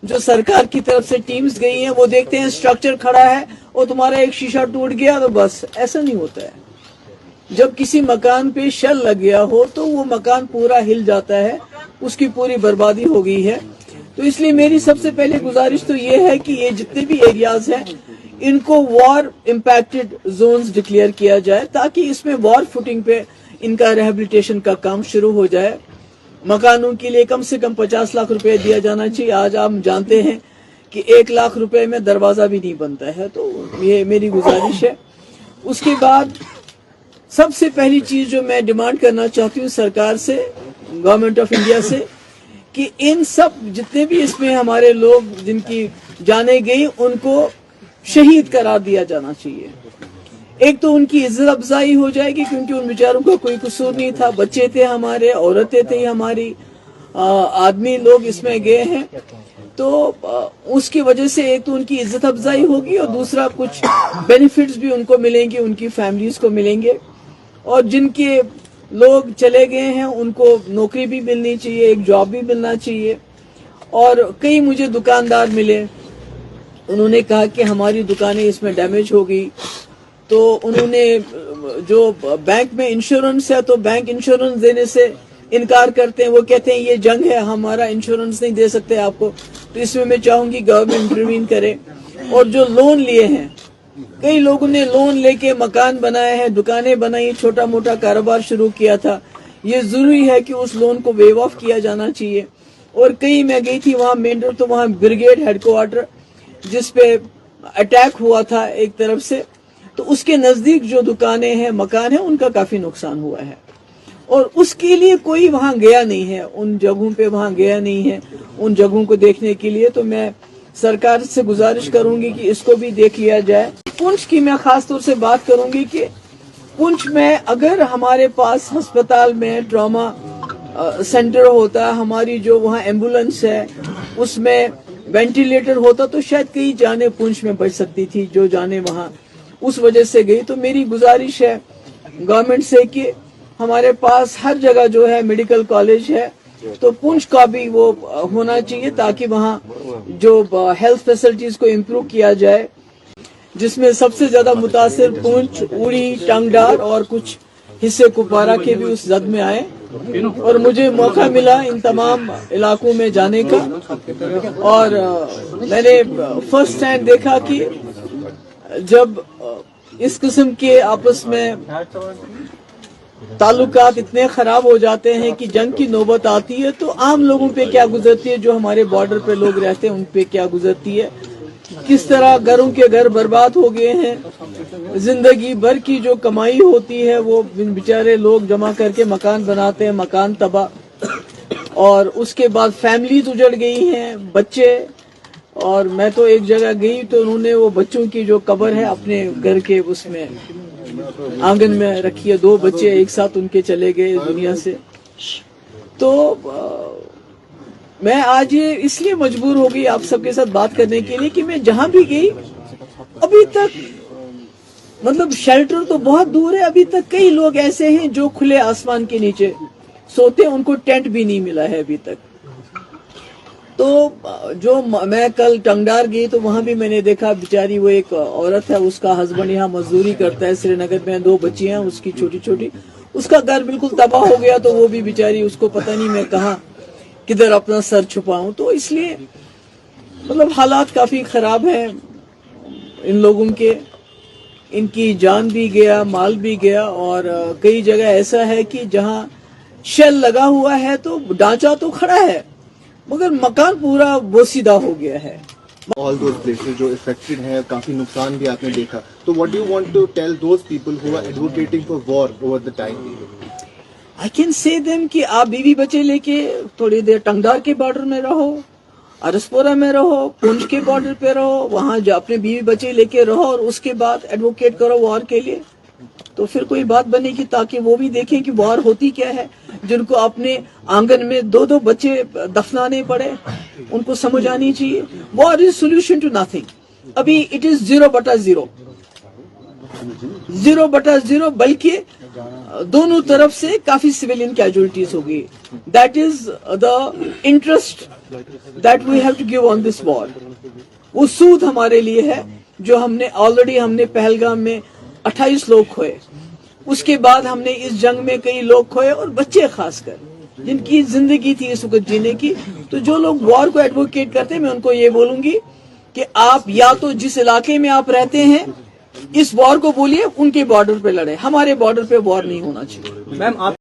जो सरकार की तरफ से टीम्स गई हैं वो देखते हैं स्ट्रक्चर खड़ा है और तुम्हारा एक शीशा टूट गया तो बस, ऐसा नहीं होता है। जब किसी मकान पे शल लग गया हो तो वो मकान पूरा हिल जाता है, उसकी पूरी बर्बादी हो गई है। तो इसलिए मेरी सबसे पहले गुजारिश तो ये है कि ये जितने भी एरियाज हैं इनको वॉर इम्पैक्टेड जोन्स डिक्लेयर किया जाए, ताकि इसमें वॉर फुटिंग पे इनका रिहेबिलिटेशन का काम शुरू हो जाए। मकानों के लिए कम से कम 50 लाख रुपए दिया जाना चाहिए। आज आप जानते हैं कि 1 लाख रुपए में दरवाजा भी नहीं बनता है, तो ये मेरी गुजारिश है। उसके बाद सबसे पहली चीज जो मैं डिमांड करना चाहती हूँ सरकार से, गवर्नमेंट ऑफ इंडिया से, कि इन सब जितने भी इसमें हमारे लोग जिनकी जाने गई उनको शहीद करार दिया जाना चाहिए। एक तो उनकी इज्जत अफजाई हो जाएगी क्योंकि उन बेचारों का कोई कसूर नहीं था, बच्चे थे हमारे, औरतें थी हमारी, आदमी लोग इसमें गए हैं, तो उसकी वजह से एक तो उनकी इज्जत अफजाई होगी और दूसरा कुछ बेनिफिट्स भी उनको मिलेंगे, उनकी फैमिलीज को मिलेंगे। और जिनके लोग चले गए हैं उनको नौकरी भी मिलनी चाहिए, एक जॉब भी मिलना चाहिए। और कई मुझे दुकानदार मिले, उन्होंने कहा कि हमारी दुकानें इसमें डैमेज हो गई, तो उन्होंने जो बैंक में इंश्योरेंस है तो बैंक इंश्योरेंस देने से इनकार करते हैं। वो कहते हैं ये जंग है, हमारा इंश्योरेंस नहीं दे सकते आपको। तो इसमें मैं चाहूंगी गवर्नमेंट इंटरवीन करे। और जो लोन लिए हैं, कई लोगों ने लोन लेके मकान बनाए हैं, दुकानें बनाई, छोटा मोटा कारोबार शुरू किया था, ये जरूरी है कि उस लोन को वेव ऑफ किया जाना चाहिए। और कई मैं गई थी वहां मेन रोड, तो वहां ब्रिगेड हेडक्वार्टर जिसपे अटैक हुआ था एक तरफ से, तो उसके नजदीक जो दुकानें हैं, मकान है, उनका काफी नुकसान हुआ है। और उसके लिए कोई वहां गया नहीं है, उन जगहों पे वहां गया नहीं है उन जगहों को देखने के लिए। तो मैं सरकार से गुजारिश करूंगी कि इसको भी देख लिया जाए। पुंछ की मैं खास तौर से बात करूंगी कि पुंछ में अगर हमारे पास अस्पताल में ट्रॉमा सेंटर होता, हमारी जो वहाँ एम्बुलेंस है उसमें वेंटिलेटर होता, तो शायद कई जाने पुंछ में बच सकती थी, जो जाने वहाँ उस वजह से गई। तो मेरी गुजारिश है गवर्नमेंट से कि हमारे पास हर जगह जो है मेडिकल कॉलेज है, तो पुंछ का भी वो होना चाहिए ताकि वहाँ जो हेल्थ फैसिलिटीज को इम्प्रूव किया जाए, जिसमें सबसे ज्यादा मुतासिर पुंछ, उड़ी, टंगडार और कुछ हिस्से कुपवारा के भी उस जद में आए। और मुझे मौका मिला इन तमाम इलाकों में जाने का, और मैंने फर्स्ट हैंड देखा कि जब इस किस्म के आपस में ताल्लुकात इतने खराब हो जाते हैं कि जंग की नौबत आती है, तो आम लोगों पे क्या गुजरती है, जो हमारे बॉर्डर पे लोग रहते हैं उन पे क्या गुजरती है, किस तरह घरों के घर बर्बाद हो गए हैं, जिंदगी भर की जो कमाई होती है वो बेचारे लोग जमा करके मकान बनाते हैं, मकान तबाह, और उसके बाद फैमिलीज उजड़ गई हैं, बच्चे। और मैं तो एक जगह गई तो उन्होंने वो बच्चों की जो कब्र है अपने घर के उसमें आंगन में रखी है, 2 बच्चे एक साथ उनके चले गए दुनिया से। तो मैं आज ये इसलिए मजबूर हो गई आप सबके साथ बात करने के लिए कि मैं जहां भी गई अभी तक, मतलब शेल्टर तो बहुत दूर है, अभी तक कई लोग ऐसे हैं जो खुले आसमान के नीचे सोते, उनको टेंट भी नहीं मिला है अभी तक। तो जो मैं कल टंगडार गई तो वहां भी मैंने देखा, बेचारी वो एक औरत है, उसका हस्बैंड यहाँ मजदूरी करता है श्रीनगर में, 2 बच्ची हैं उसकी छोटी छोटी, उसका घर बिल्कुल तबाह हो गया, तो वो भी बेचारी, उसको पता नहीं मैं कहाँ किधर अपना सर छुपाऊं। तो इसलिए मतलब हालात काफी खराब हैं इन लोगों के, इनकी जान भी गया, माल भी गया। और कई जगह ऐसा है कि जहाँ शेल लगा हुआ है तो ढांचा तो खड़ा है मगर मकान पूरा बोसीदा हो गया है। All those places जो affected हैं, काफी नुकसान भी आपने देखा, तो what do you want to tell those people who are advocating for war over the time period? I can say them कि आप बीवी बच्चे लेके थोड़ी देर टंगडार के बॉर्डर में रहो, अरसपोरा में रहो, पुंछ के बॉर्डर पे रहो, वहाँ जो अपने बीवी बच्चे लेके रहो और उसके बाद एडवोकेट करो वॉर के लिए, तो फिर कोई बात बनेगी, ताकि वो भी देखें कि वॉर होती क्या है। जिनको अपने आंगन में 2-2 बच्चे दफनाने पड़े, उनको समझ आनी चाहिए war is solution to nothing. अभी इट इज 0/0, 0/0, बल्कि دونوں طرف سے کافی سویلین کیجولیٹیز ہوگی. That is the interest that we have to give on this war. وہ سود ہمارے لیے ہے جو ہم نے آلریڈی ہم نے پہلگام میں 28 لوگ کھوئے. اس کے بعد ہم نے اس جنگ میں کئی لوگ کھوئے اور بچے خاص کر جن کی زندگی تھی اس وقت جینے کی. تو جو لوگ وار کو ایڈوکیٹ کرتے ہیں میں ان کو یہ بولوں گی کہ آپ یا تو جس علاقے میں آپ رہتے ہیں اس وار کو بولیے ان کے بارڈر پہ لڑے. ہمارے بارڈر پہ وار نہیں ہونا چاہیے. میم آپ